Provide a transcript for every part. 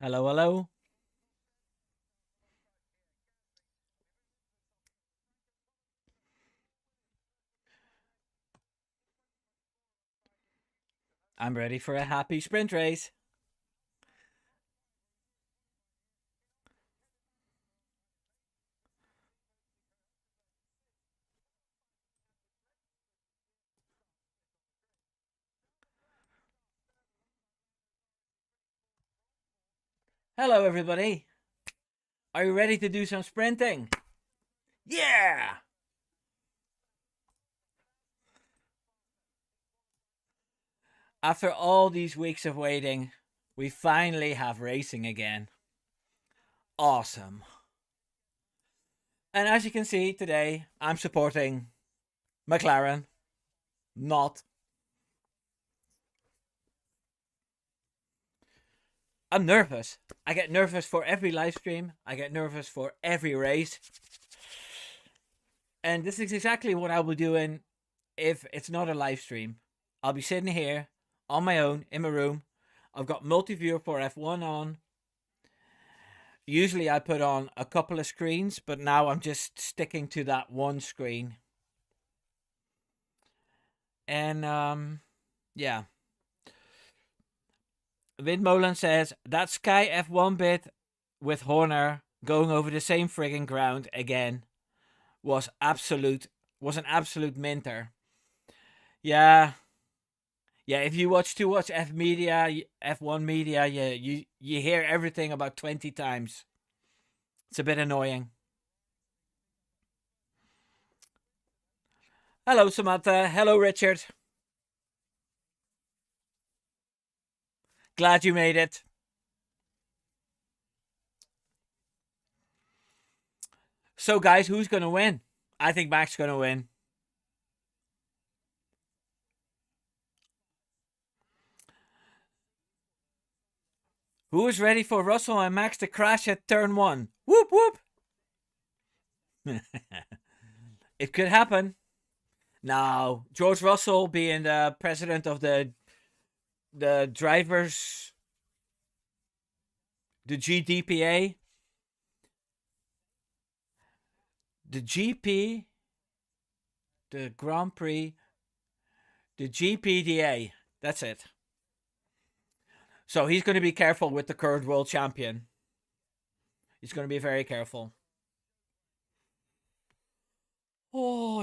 Hello, hello. I'm ready for a happy sprint race. Hello, everybody. Are you ready to do some sprinting? Yeah! After all these weeks of waiting, we finally have racing again. Awesome. And as you can see today, I'm supporting McLaren, not. I'm nervous. I get nervous for every live stream, I get nervous for every race. And this is exactly what I'll be doing if it's not a live stream. I'll be sitting here on my own in my room. I've got multi-viewer for F1 on. Usually I put on a couple of screens, but now I'm just sticking to that one screen. And yeah. Vidmolen says that Sky F1 bit with Horner going over the same frigging ground again was an absolute minter. Yeah. Yeah, if you watch too much F1 media, you hear everything about 20 times. It's a bit annoying. Hello, Samantha. Hello, Richard. Glad you made it. So, guys, who's going to win? I think Mac's going to win. Who is ready for Russell and Max to crash at turn one? Whoop, whoop. It could happen. Now, George Russell being the president of the drivers, the GDPA, the GP, the Grand Prix, the GPDA. That's it. So he's going to be careful with the current world champion. He's going to be very careful. Oh,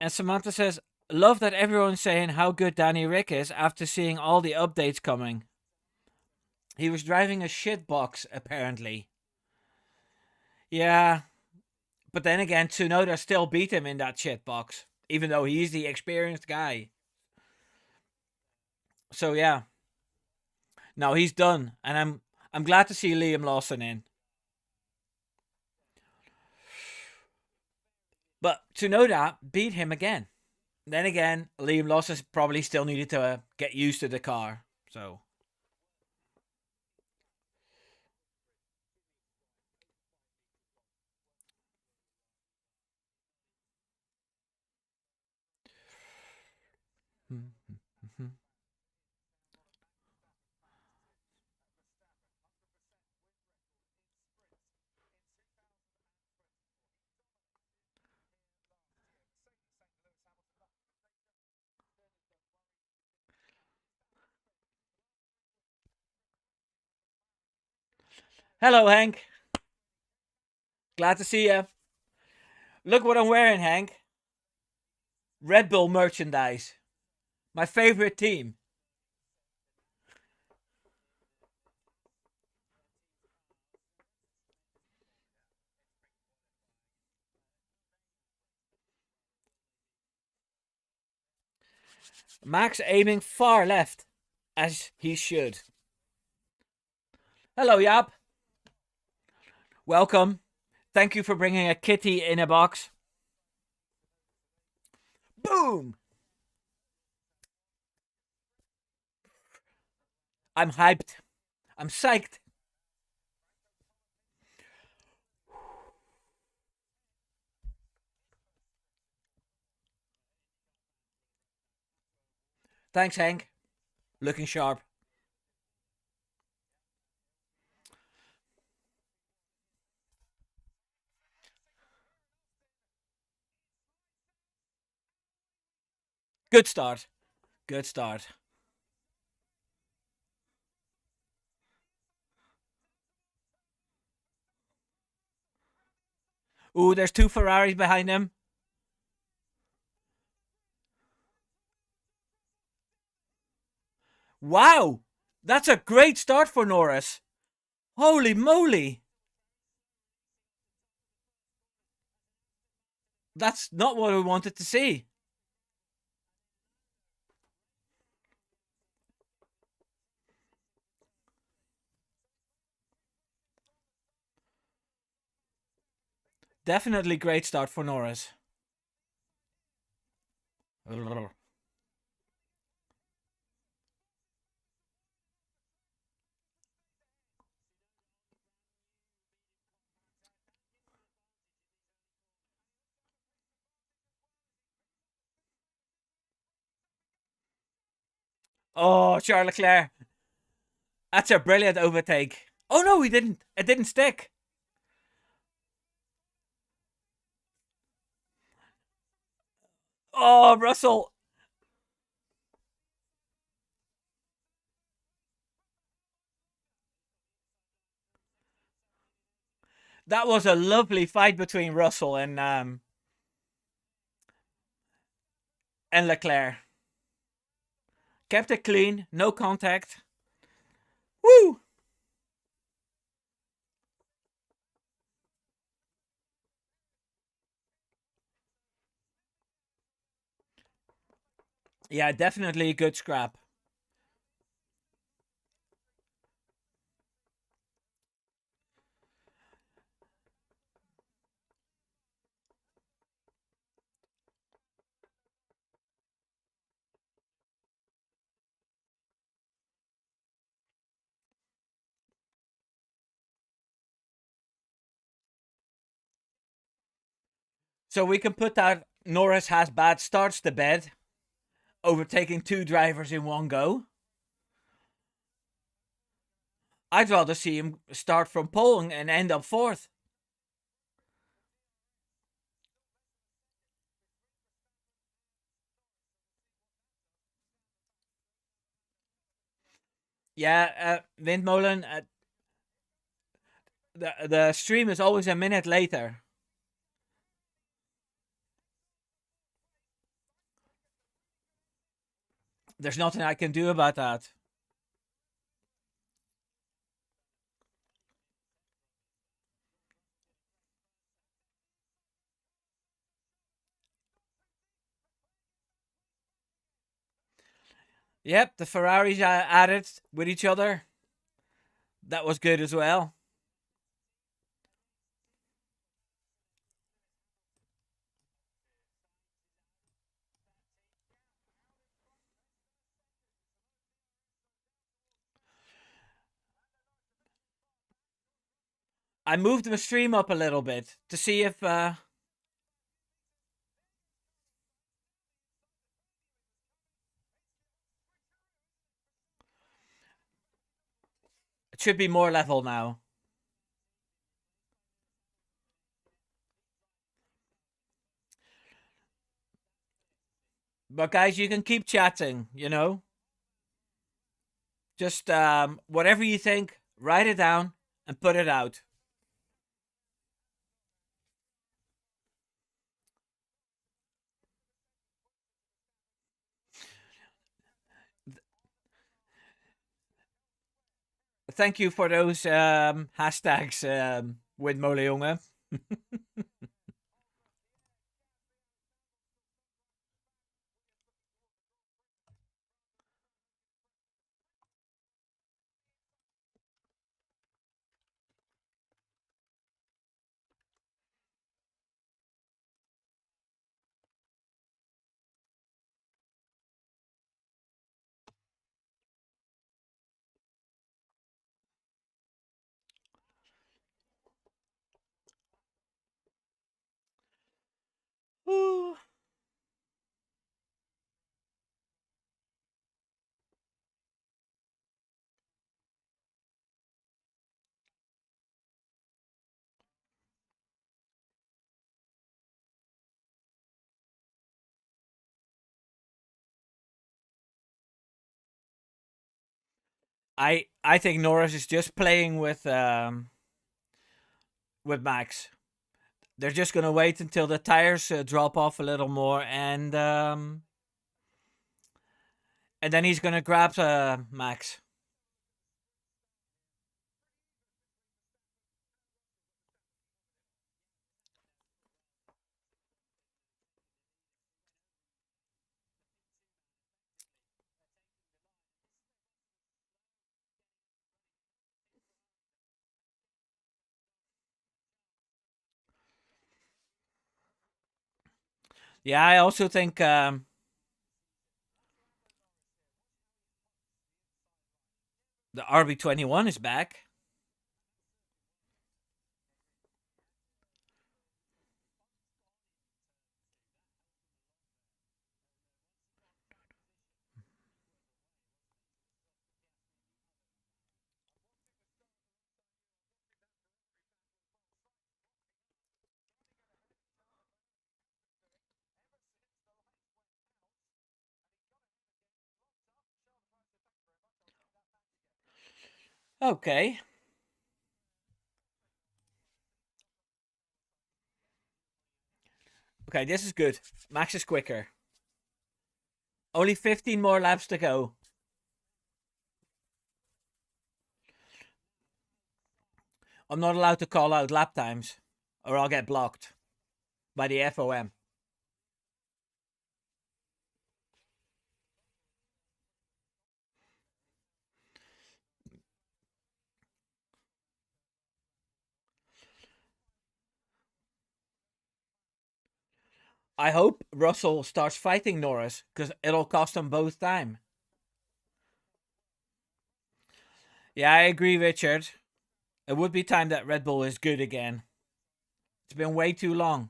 And Samantha says, love that everyone's saying how good Danny Rick is after seeing all the updates coming. He was driving a shit box, apparently. Yeah, but then again, Tsunoda still beat him in that shit box, even though he's the experienced guy. So yeah, no, he's done, and I'm glad to see Liam Lawson in. But Tsunoda beat him again. Then again, Liam Lawson probably still needed to get used to the car. So hello, Hank. Glad to see you. Look what I'm wearing, Hank. Red Bull merchandise. My favorite team. Max aiming far left, as he should. Hello, Yap. Welcome. Thank you for bringing a kitty in a box. Boom! I'm hyped. I'm psyched. Thanks, Hank. Looking sharp. Good start. Good start. Ooh, there's two Ferraris behind him. Wow! That's a great start for Norris. Holy moly! That's not what we wanted to see. Definitely great start for Norris. Oh, Charles Leclerc. That's a brilliant overtake. Oh no, he didn't. It didn't stick. Oh, Russell. That was a lovely fight between Russell and Leclerc. Kept it clean, no contact. Woo! Yeah, definitely a good scrap. So we can put that Norris has bad starts to bed, overtaking two drivers in one go. I'd rather see him start from pole and end up fourth. Yeah, Windmolen, the stream is always a minute later. There's nothing I can do about that. Yep, the Ferraris added with each other. That was good as well. I moved the stream up a little bit to see if it should be more level now. But guys, you can keep chatting, you know? Just whatever you think, write it down and put it out. Thank you for those hashtags, Windmolenjongen. I think Norris is just playing with Max. They're just gonna wait until the tires drop off a little more, and then he's gonna grab Max. Yeah, I also think the RB21 is back. Okay. Okay, this is good. Max is quicker. Only 15 more laps to go. I'm not allowed to call out lap times, or I'll get blocked by the FOM. I hope Russell starts fighting Norris, because it'll cost them both time. Yeah, I agree, Richard. It would be time that Red Bull is good again. It's been way too long.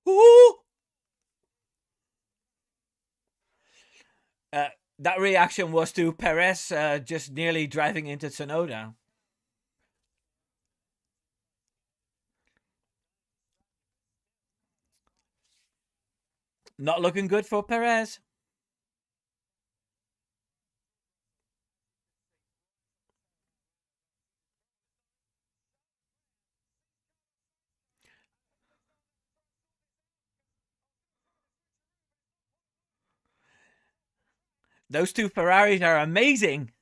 Ooh! Uh, that reaction was to Perez just nearly driving into Tsunoda. Not looking good for Perez. Those two Ferraris are amazing.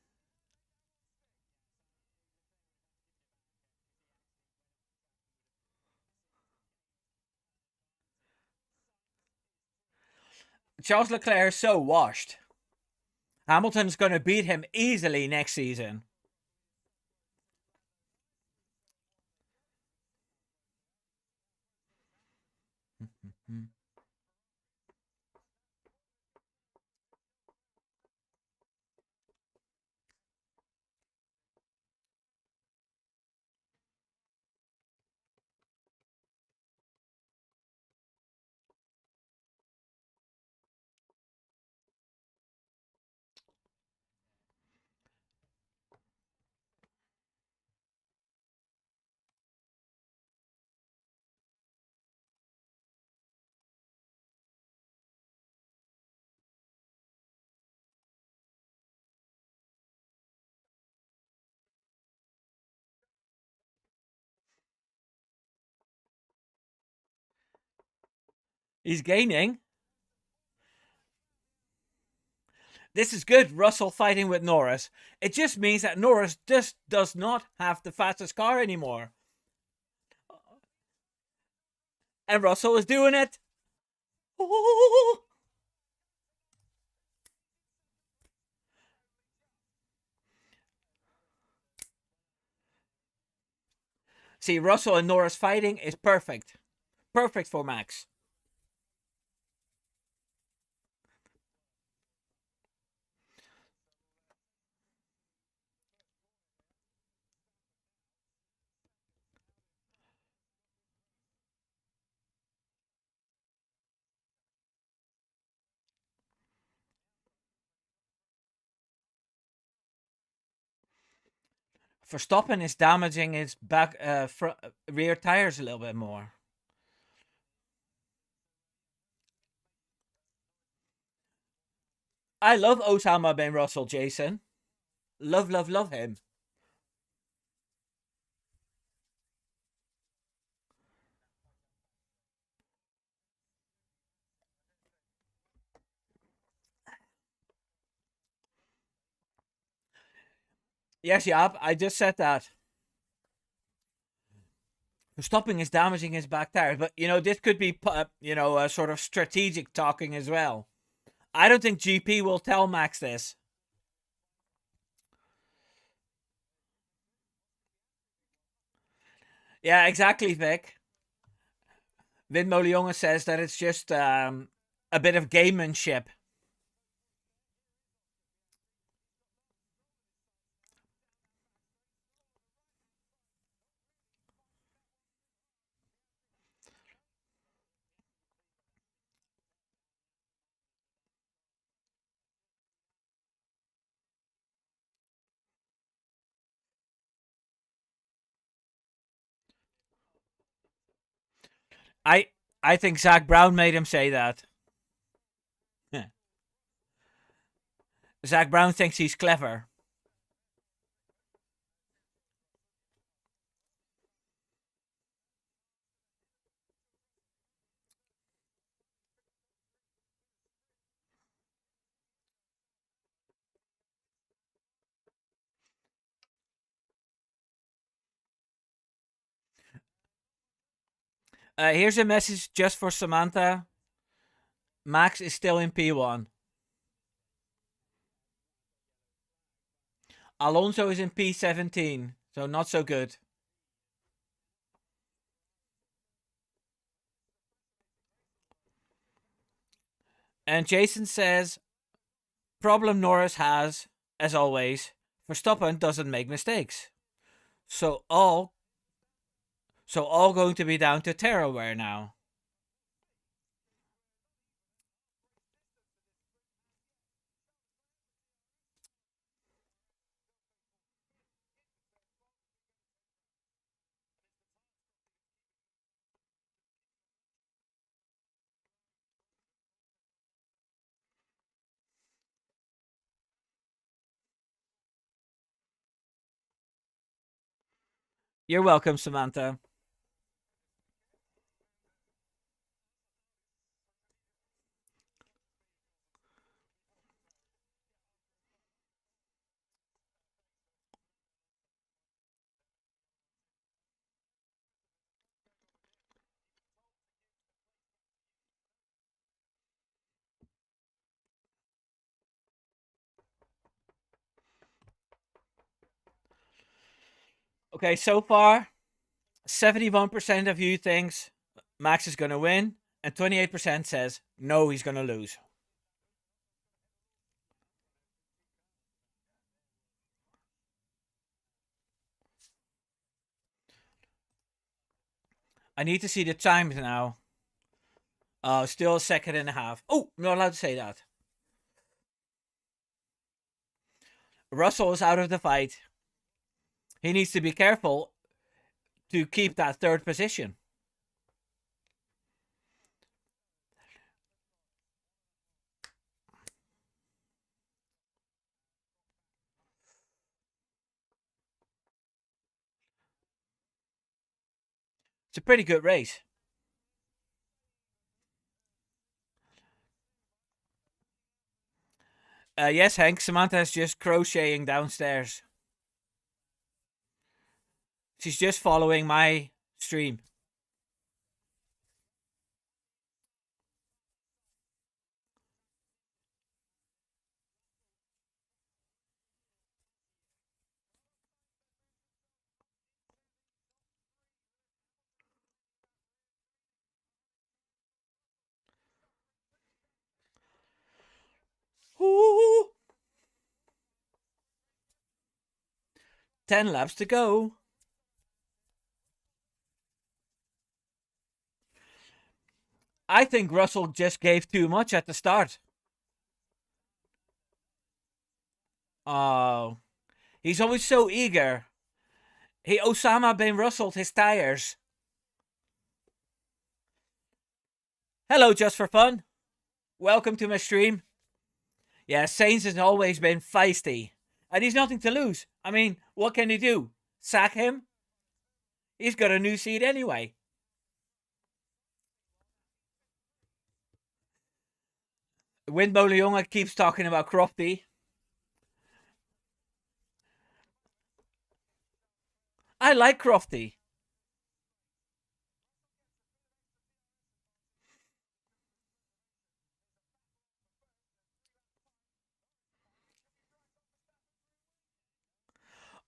Charles Leclerc is so washed. Hamilton's going to beat him easily next season. He's gaining. This is good. Russell fighting with Norris. It just means that Norris just does not have the fastest car anymore. And Russell is doing it. Oh. See, Russell and Norris fighting is perfect. Perfect for Max. Verstappen is damaging his back rear tires a little bit more. I love Osama bin Russell, Jason. Love, love, love him. Yes, yeah, I just said that. Stopping is damaging his back tires, but this could be a sort of strategic talking as well. I don't think GP will tell Max this. Yeah, exactly, Vic. Vin Molionge says that it's just a bit of gamemanship. I I think Zach Brown made him say that. Zach Brown thinks he's clever. Here's a message just for Samantha. Max is still in P1. Alonso is in P17, so not so good. And Jason says, problem Norris has, as always, Verstappen doesn't make mistakes. So all going to be down to Terraware now. You're welcome, Samantha. Okay, so far, 71% of you thinks Max is going to win, and 28% says no, he's going to lose. I need to see the times now. Still a second and a half. Oh, I'm not allowed to say that. Russell is out of the fight. He needs to be careful to keep that third position. It's a pretty good race. Yes, Hank, Samantha's just crocheting downstairs. She's just following my stream. Ooh. 10 laps to go. I think Russell just gave too much at the start. Oh, he's always so eager. He Osama bin Russelled his tires. Hello, just for fun. Welcome to my stream. Yeah, Sainz has always been feisty. And he's nothing to lose. I mean, what can he do? Sack him? He's got a new seat anyway. Windbowler Jonge keeps talking about Crofty. I like Crofty.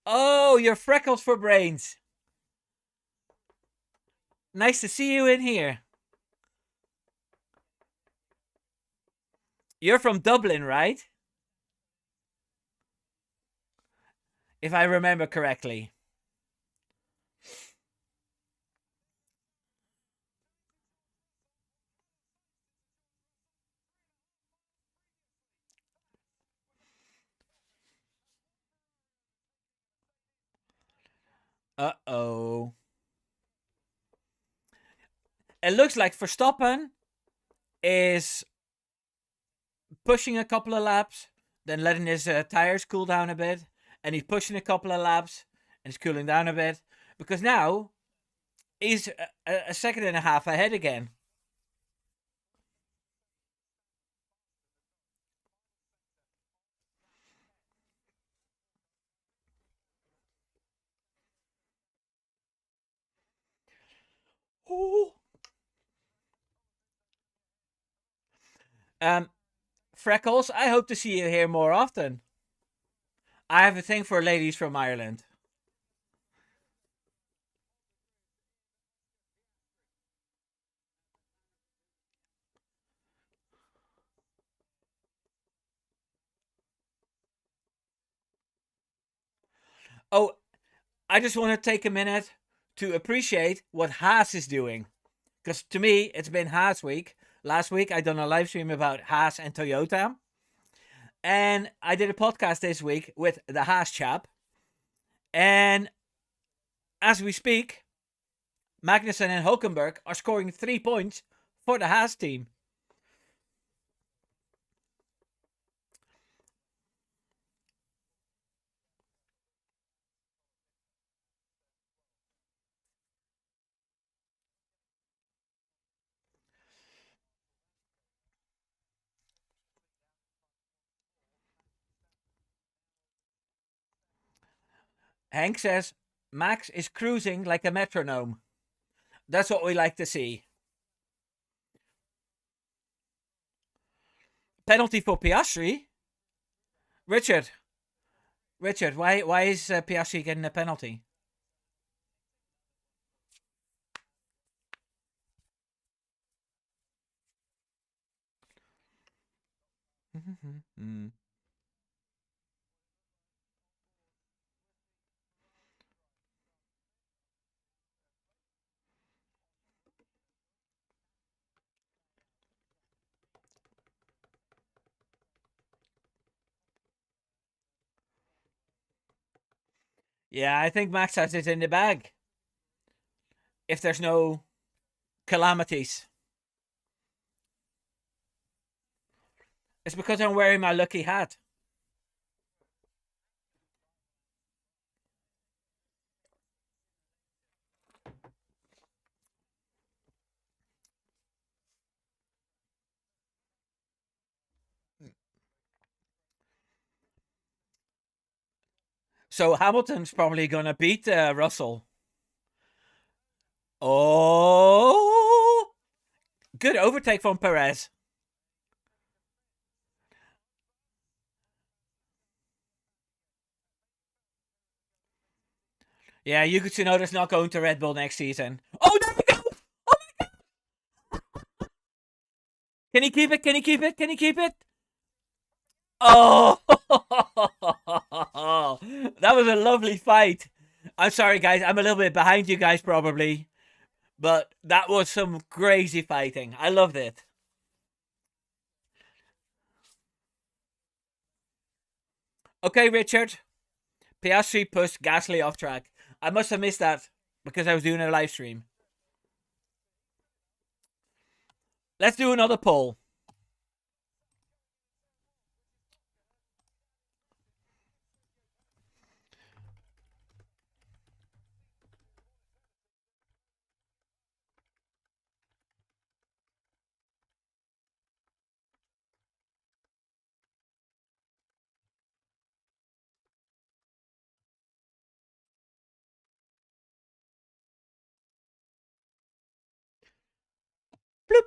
Oh, you're Freckles for Brains. Nice to see you in here. You're from Dublin, right? If I remember correctly. Uh-oh. It looks like Verstappen is pushing a couple of laps, then letting his tires cool down a bit, and he's pushing a couple of laps, and he's cooling down a bit, because now he's a second and a half ahead again. Ooh. Freckles, I hope to see you here more often. I have a thing for ladies from Ireland. Oh, I just want to take a minute to appreciate what Haas is doing. Because to me, it's been Haas week. Last week, I done a live stream about Haas and Toyota. And I did a podcast this week with the Haas chap. And as we speak, Magnussen and Hulkenberg are scoring 3 points for the Haas team. Hank says Max is cruising like a metronome. That's what we like to see. Penalty for Piastri. Richard, why is Piastri getting a penalty? Yeah, I think Max has it in the bag. If there's no calamities. It's because I'm wearing my lucky hat. So Hamilton's probably going to beat Russell. Oh! Good overtake from Perez. Yeah, Yuki Tsunoda's not going to Red Bull next season. Oh, there we go! Oh my god! Can he keep it? Can he keep it? Can he keep it? Oh! That was a lovely fight. I'm sorry, guys. I'm a little bit behind you guys, probably. But that was some crazy fighting. I loved it. Okay, Richard. Piastri pushed Gasly off track. I must have missed that because I was doing a live stream. Let's do another poll. Bloop.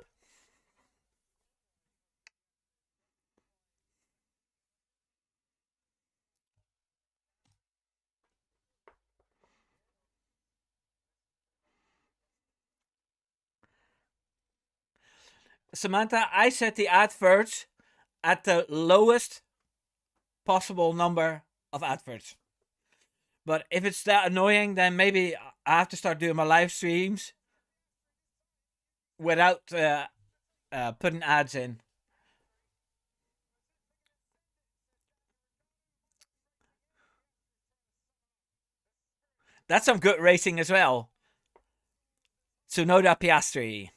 Samantha, I set the adverts at the lowest possible number of adverts. But if it's that annoying, then maybe I have to start doing my live streams without putting ads in. That's some good racing as well. Tsunoda Piastri.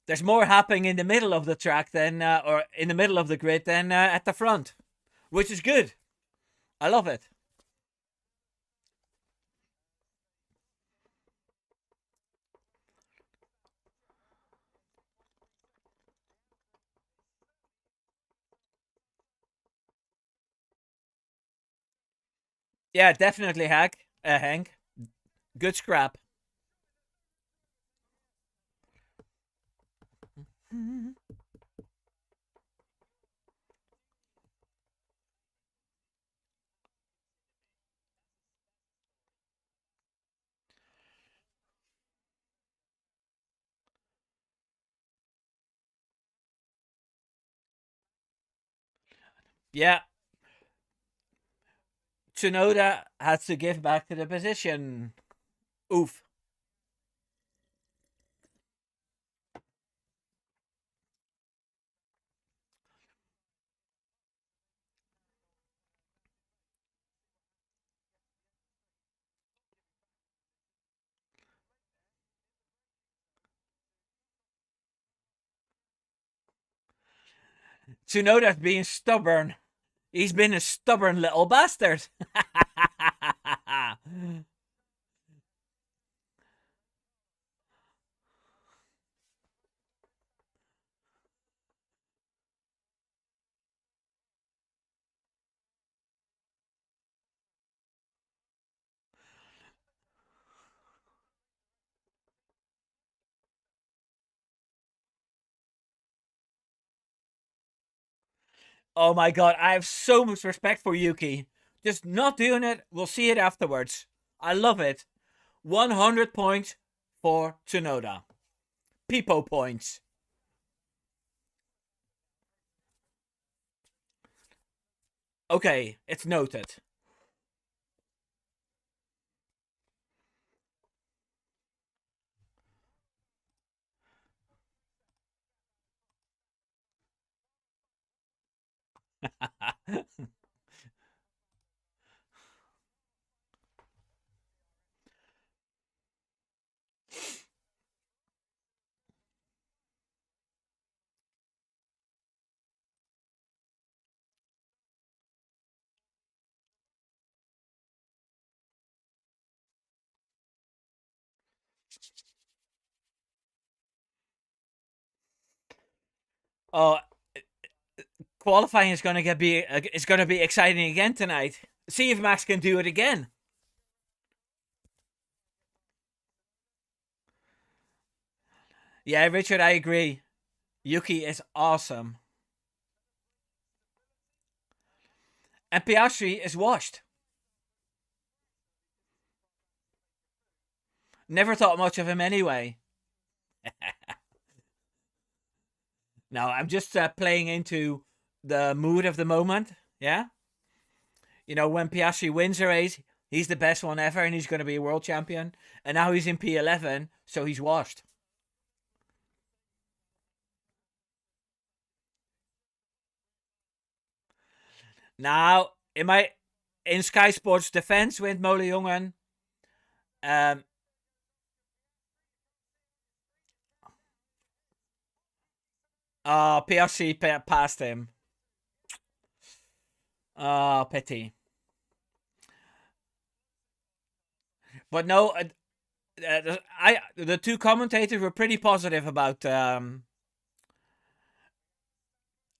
There's more happening in the middle of the track than, or in the middle of the grid than at the front, which is good. I love it. Yeah, definitely, Hank. Good scrap. Yeah, Tsunoda has to give back to the position. Oof. Tsunoda's being stubborn. He's been a stubborn little bastard. Oh my god, I have so much respect for Yuki. Just not doing it, we'll see it afterwards. I love it. 100 points for Tsunoda. Peepo points. Okay, it's noted. Oh, qualifying is going to be exciting again tonight. See if Max can do it again. Yeah, Richard, I agree. Yuki is awesome. And Piastri is washed. Never thought much of him anyway. No, I'm just playing into the mood of the moment. Yeah. You know, when Piastri wins a race, he's the best one ever and he's going to be a world champion. And now he's in P11, so he's washed. Nou, in Sky Sports defense, Windmolenjongen. Um, PRC passed him. Pity. But no, the two commentators were pretty positive about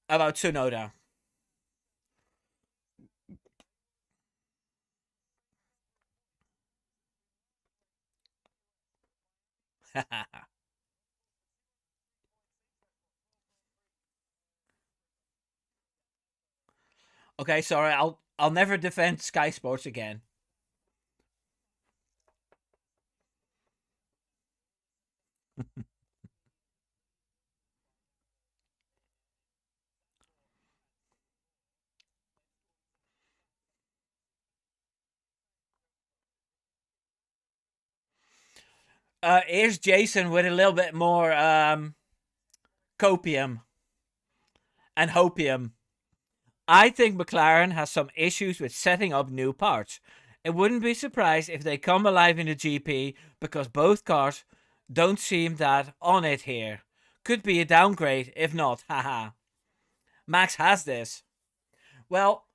Tsunoda. Okay, sorry, I'll never defend Sky Sports again. Here's Jason with a little bit more copium and hopium. I think McLaren has some issues with setting up new parts. It wouldn't be surprised if they come alive in the GP because both cars don't seem that on it here. Could be a downgrade, if not, haha. Max has this. Well,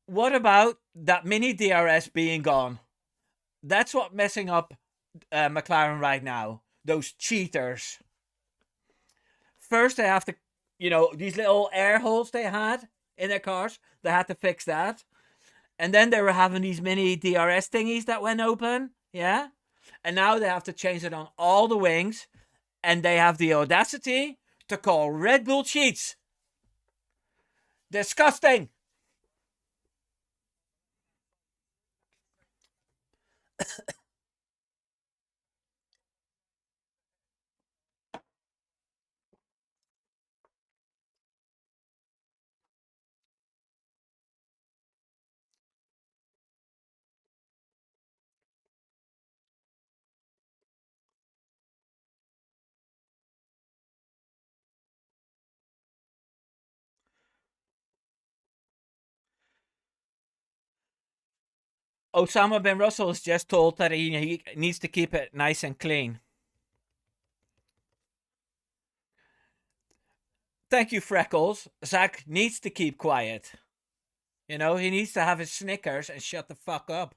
what about that mini DRS being gone? That's what messing up McLaren right now. Those cheaters. First, they have to, these little air holes they had in their cars. They had to fix that. And then they were having these mini DRS thingies that went open. Yeah. And now they have to change it on all the wings. And they have the audacity to call Red Bull cheats. Disgusting. Osama bin Russell is just told that he needs to keep it nice and clean. Thank you, Freckles. Zach needs to keep quiet. He needs to have his Snickers and shut the fuck up.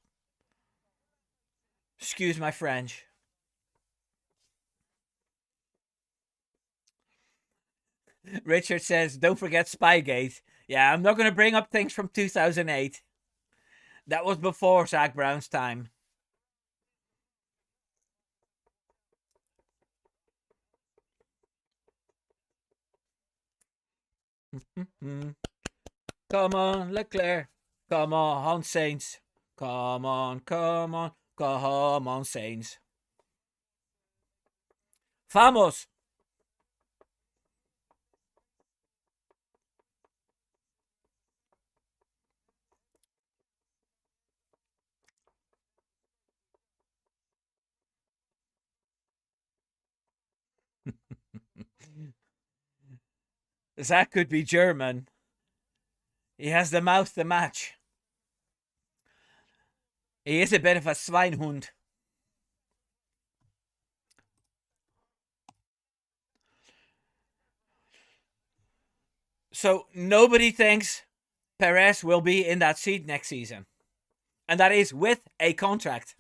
Excuse my French. Richard says, don't forget Spygate. Yeah, I'm not going to bring up things from 2008. That was before Zach Brown's time. Come on, Leclerc. Come on, Saints. Come on, come on, come on, Saints. Vamos. Zach could be German. He has the mouth to match. He is a bit of a Schweinhund. So nobody thinks Perez will be in that seat next season. And that is with a contract.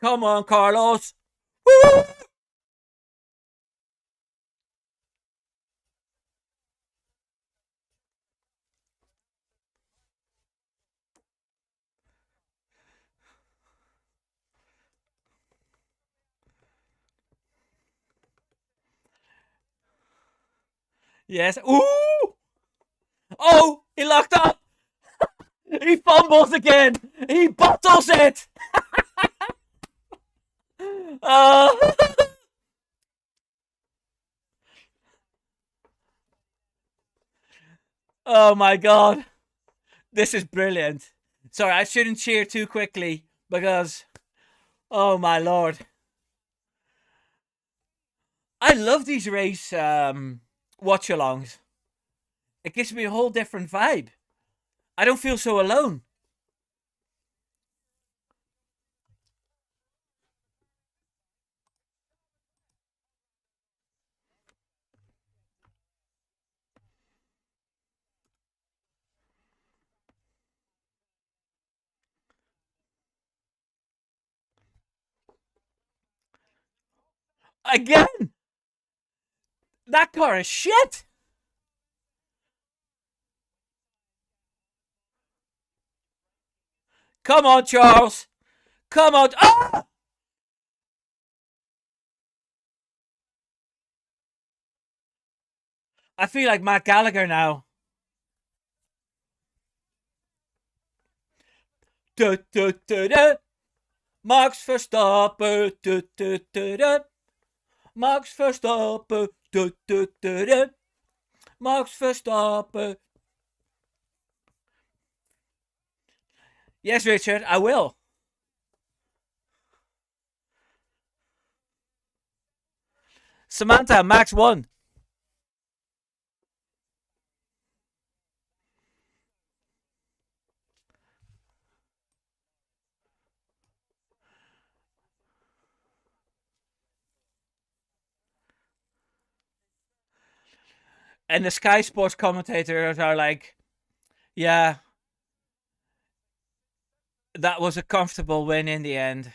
Come on, Carlos. Woo! Yes. Ooh! Oh, he locked up. He fumbles again. He bottles it. uh, oh my god. This is brilliant. Sorry, I shouldn't cheer too quickly because, oh my lord. I love these race watch alongs. It gives me a whole different vibe. I don't feel so alone. Again, that car is shit. Come on, Charles. Come on. Ah! I feel like Matt Gallagher now. Du, du, du, du. Max Verstappen. Du, du, du, du. Max Verstappen. Du, du, du, du. Max Verstappen. Yes, Richard, I will. Samantha, Max won. And the Sky Sports commentators are like, yeah, that was a comfortable win in the end.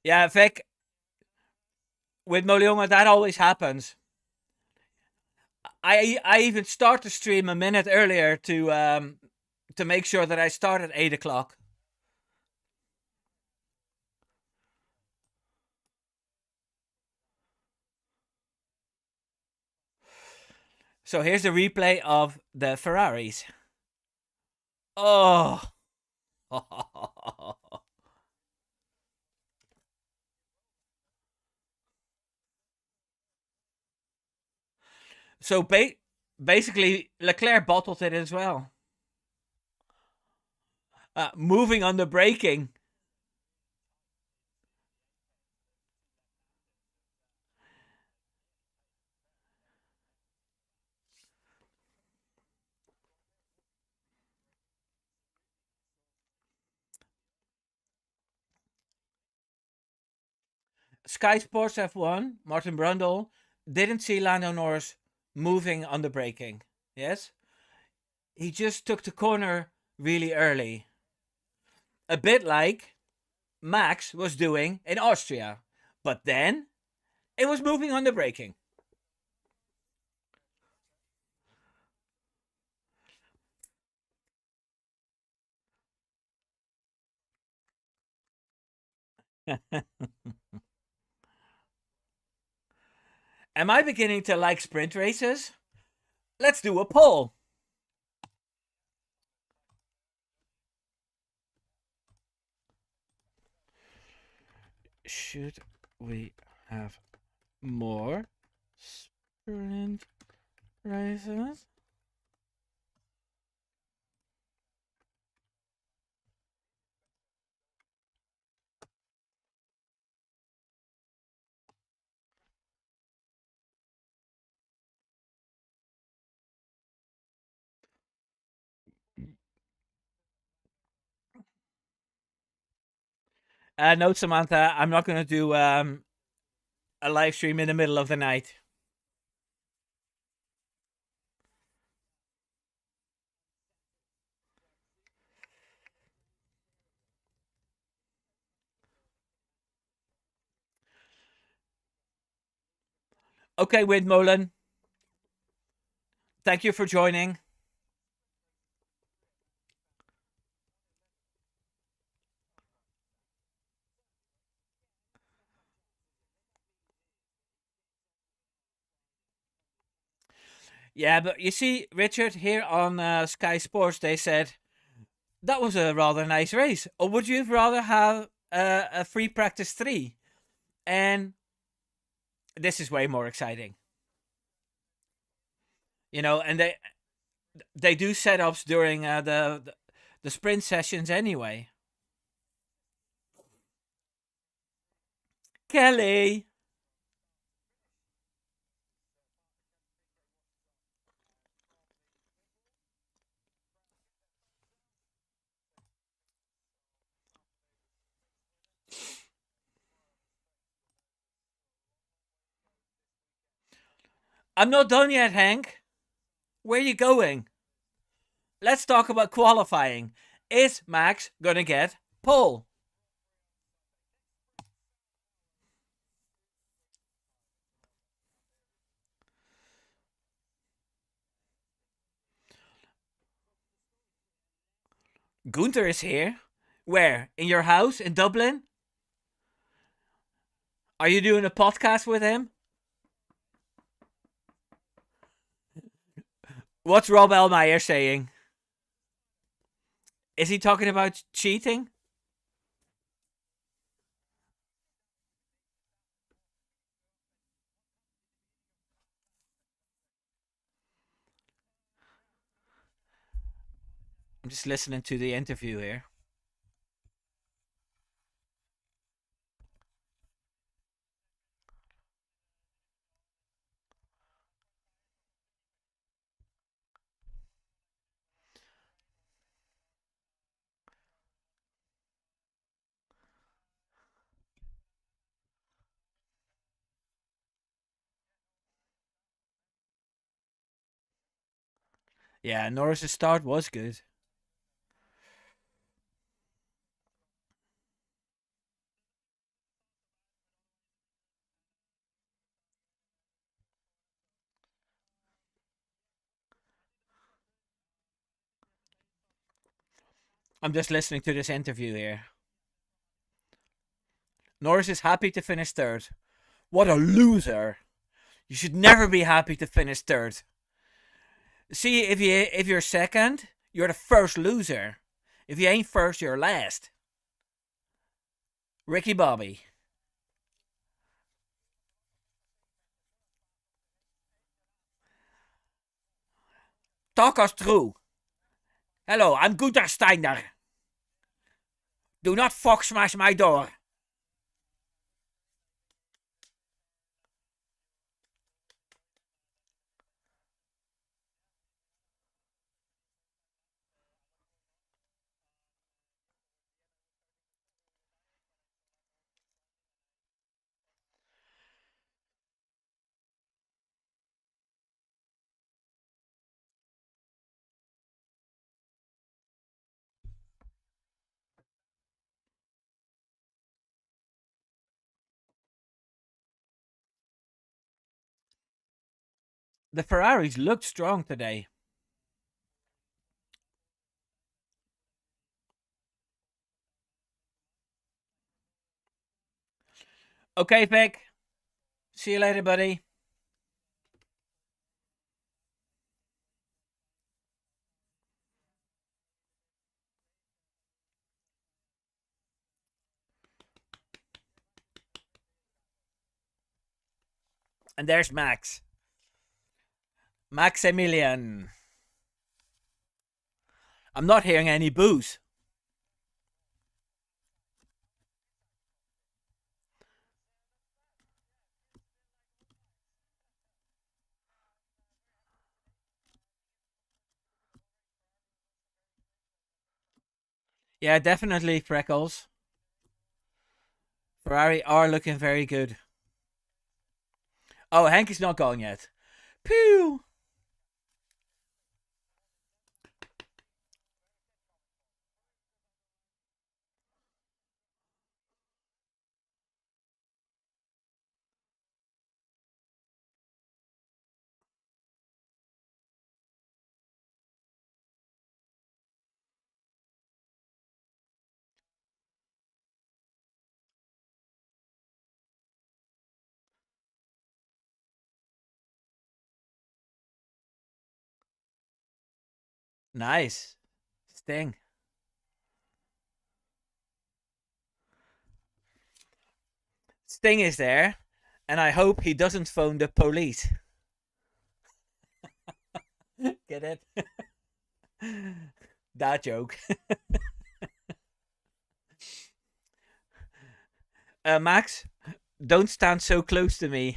Yeah, Vic, with Molionga, that always happens. I even start the stream a minute earlier to make sure that I start at 8 o'clock. So here's the replay of the Ferraris. Oh. So basically, Leclerc bottled it as well. Moving on the braking. Sky Sports F1, Martin Brundle, didn't see Lando Norris moving on the braking. Yes? He just took the corner really early. A bit like Max was doing in Austria. But then it was moving on the braking. Am I beginning to like sprint races? Let's do a poll. Should we have more sprint races? No, Samantha, I'm not going to do a live stream in the middle of the night. Okay, Windmolen. Thank you for joining. Yeah, but you see, Richard, here on Sky Sports, they said that was a rather nice race. Or would you rather have a free practice 3? And this is way more exciting. You know, and they do setups during the sprint sessions anyway. Kelly! I'm not done yet, Hank. Where are you going? Let's talk about qualifying. Is Max gonna get pole? Gunther is here. Where? In your house in Dublin? Are you doing a podcast with him? What's Rob Elmeyer saying? Is he talking about cheating? I'm just listening to the interview here. Yeah, Norris's start was good. I'm just listening to this interview here. Norris is happy to finish third. What a loser! You should never be happy to finish third. See, if you're second, you're the first loser. If you ain't first, you're last. Ricky Bobby. Talk us through. Hello, I'm Gunther Steiner. Do not fuck smash my door. The Ferraris looked strong today. Okay, Vic. See you later, buddy. And there's Max. Maximilian. I'm not hearing any boos. Yeah, definitely, Freckles. Ferrari are looking very good. Oh, Hank is not gone yet. Pew! Nice. Sting. Sting is there, and I hope he doesn't phone the police. Get it? That joke. Max, don't stand so close to me.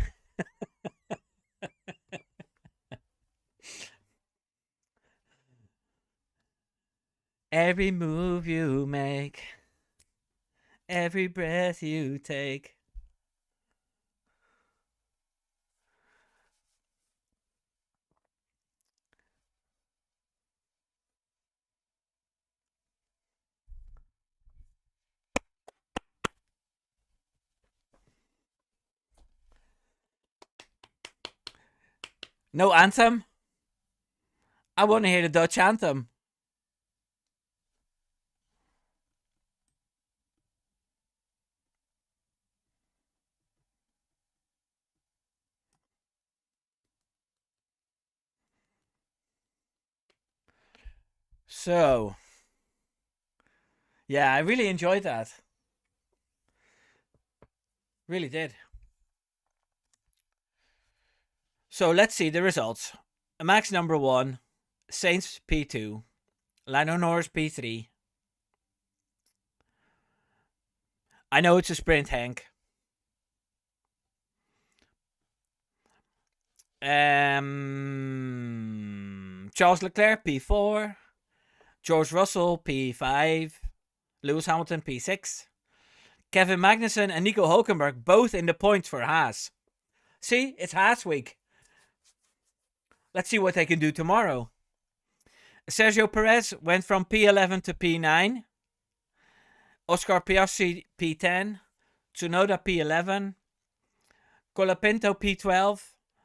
Every move you make, every breath you take. No anthem? I want to hear the Dutch anthem. So, yeah, I really enjoyed that. Really did. So let's see the results. Max number 1, Saints P2, Lando Norris P3. I know it's a sprint, Hank. Charles Leclerc P4, George Russell P5, Lewis Hamilton P6, Kevin Magnussen and Nico Hulkenberg both in the points for Haas. See, it's Haas week. Let's see what they can do tomorrow. Sergio Perez went from P11 to P9. Oscar Piastri P10. Tsunoda P11. Colapinto P12.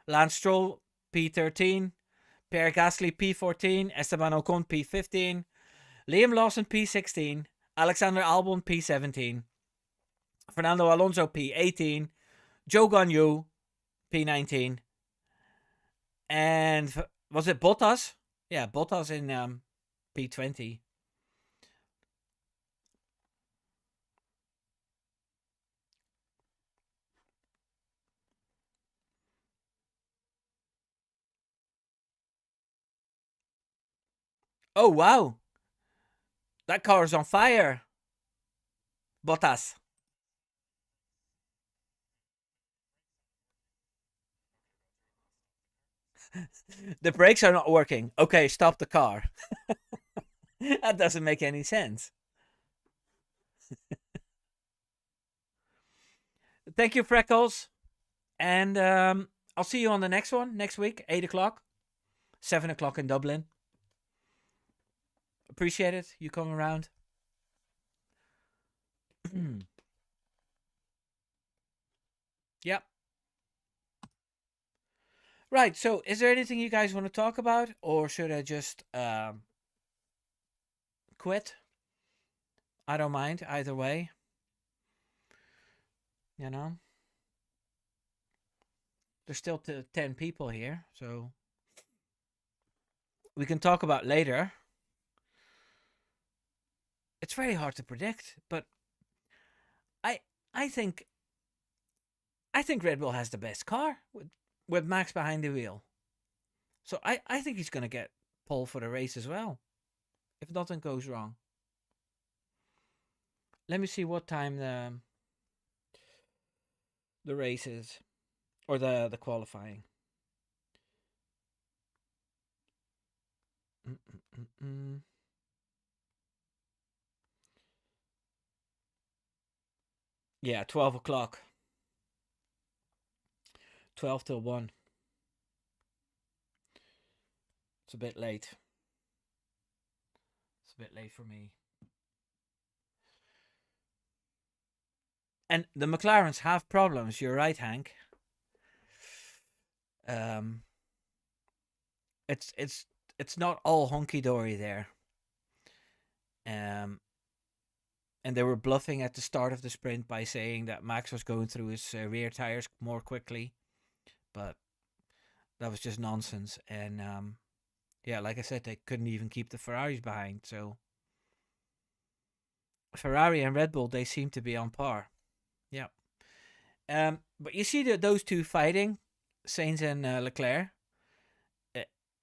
Lance Stroll P13. Pierre Gasly P14. Esteban Ocon P15. Liam Lawson P16. Alexander Albon P17. Fernando Alonso P18. Zhou Guanyu P19. And was it Bottas? Yeah, Bottas in P20. Oh, wow. That car is on fire. Bottas. The brakes are not working. Okay, stop the car. That doesn't make any sense. Thank you, Freckles. And I'll see you on the next one next week, 8 o'clock, 7 o'clock in Dublin. Appreciate it. You come around. Yep. Right, so is there anything you guys want to talk about, or should I just quit? I don't mind either way. You know? There's still 10 people here, so we can talk about later. It's very hard to predict, but I think Red Bull has the best car with Max behind the wheel. So I think he's going to get pole for the race as well, if nothing goes wrong. Let me see what time the race is, or the qualifying. Yeah, 12 o'clock. 12 till 1. It's a bit late. It's a bit late for me. And the McLarens have problems. You're right, Hank. It's not all hunky dory there. And they were bluffing at the start of the sprint by saying that Max was going through his rear tires more quickly, but that was just nonsense. And yeah, like I said, they couldn't even keep the Ferraris behind. So Ferrari and Red Bull, they seem to be on par. Yeah. But you see those two fighting, Sainz and Leclerc.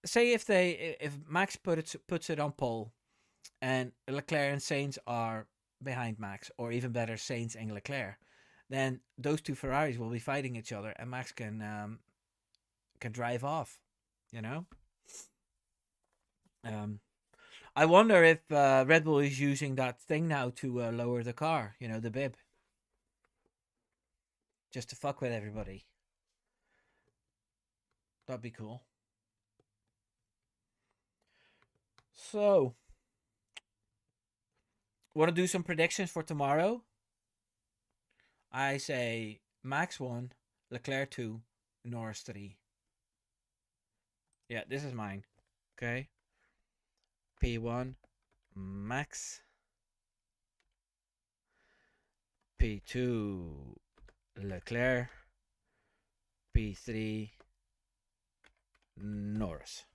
Say if Max puts it on pole, and Leclerc and Sainz are behind Max, or even better, Sainz and Leclerc, then those two Ferraris will be fighting each other, and Max can drive off. You know. Um, I wonder if Red Bull is using that thing now to lower the car. You know, the bib, just to fuck with everybody. That'd be cool. So, want to do some predictions for tomorrow? I say Max 1, Leclerc 2, Norris 3. Yeah, this is mine. Okay. P1, Max. P2, Leclerc. P3, Norris.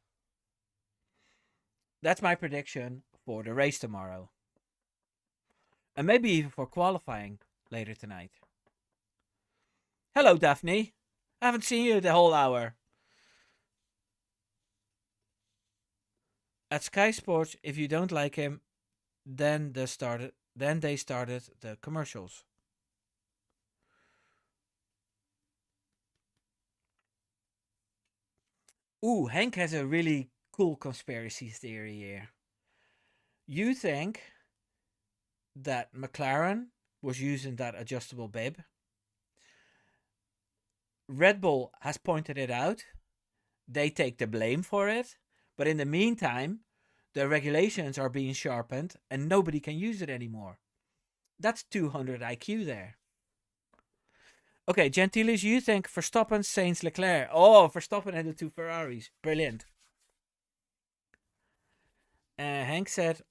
That's my prediction for the race tomorrow. And maybe even for qualifying later tonight. Hello, Daphne. I haven't seen you the whole hour. At Sky Sports, if you don't like him, then they started the commercials. Ooh, Hank has a really cool conspiracy theory here. You think that McLaren was using that adjustable bib? Red Bull has pointed it out. They take the blame for it. But in the meantime, the regulations are being sharpened and nobody can use it anymore. That's 200 IQ there. Okay, Gentiles, you think Verstappen, Sainz, Leclerc. Oh, Verstappen and the two Ferraris. Brilliant. Hank said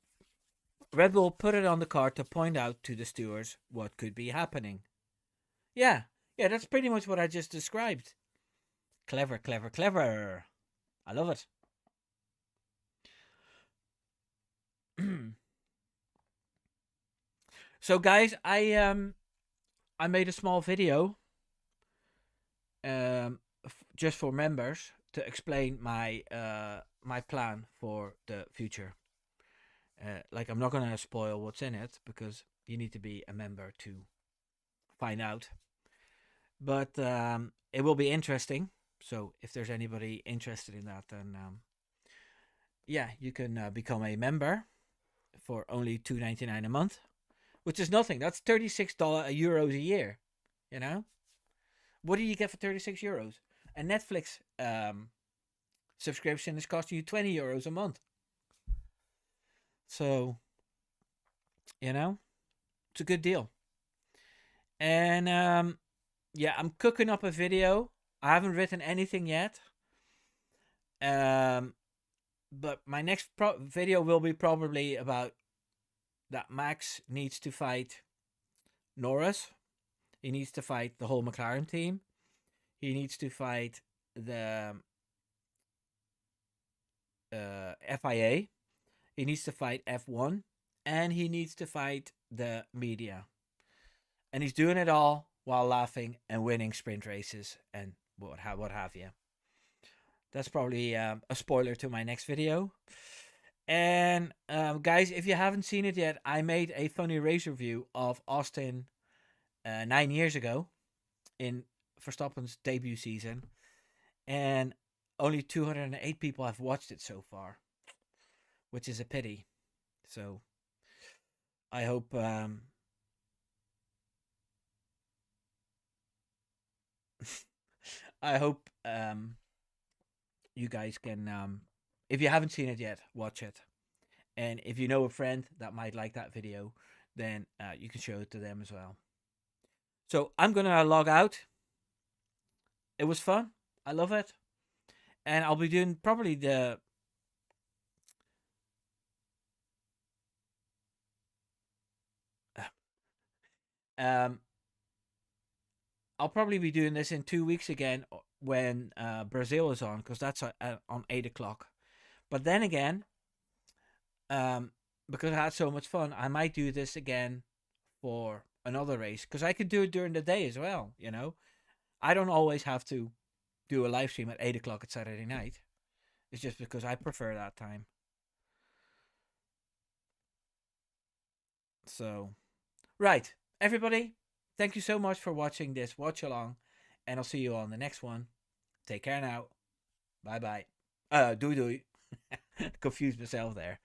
Red Bull put it on the car to point out to the stewards what could be happening. Yeah, that's pretty much what I just described. Clever, clever, clever. I love it. So, guys, I made a small video just for members to explain my my plan for the future. Like, I'm not gonna spoil what's in it because you need to be a member to find out. But it will be interesting. So if there's anybody interested in that, then yeah, you can become a member for only $2.99 a month, which is nothing. That's €36 a year. You know, what do you get for €36? A Netflix subscription is costing you €20 a month. So, you know, it's a good deal. And yeah, I'm cooking up a video. I haven't written anything yet. But my next video will be probably about that Max needs to fight Norris. He needs to fight the whole McLaren team. He needs to fight the FIA. He needs to fight F1. And he needs to fight the media. And he's doing it all while laughing and winning sprint races and what have you. That's probably a spoiler to my next video. And guys, if you haven't seen it yet, I made a funny race review of Austin 9 years ago in Verstappen's debut season, and only 208 people have watched it so far, which is a pity. So I hope I hope you guys can, if you haven't seen it yet, watch it. And if you know a friend that might like that video, then you can show it to them as well. So I'm going to log out. It was fun. I love it. And I'll be doing probably the... I'll probably be doing this in 2 weeks again when Brazil is on, because that's on 8 o'clock. But then again, because I had so much fun, I might do this again for another race, because I could do it during the day as well. You know, I don't always have to do a live stream at 8 o'clock at Saturday night. It's just because I prefer that time. So, right, everybody, thank you so much for watching this watch along, and I'll see you on the next one. Take care now. Bye bye. Doei doei. Confused myself there.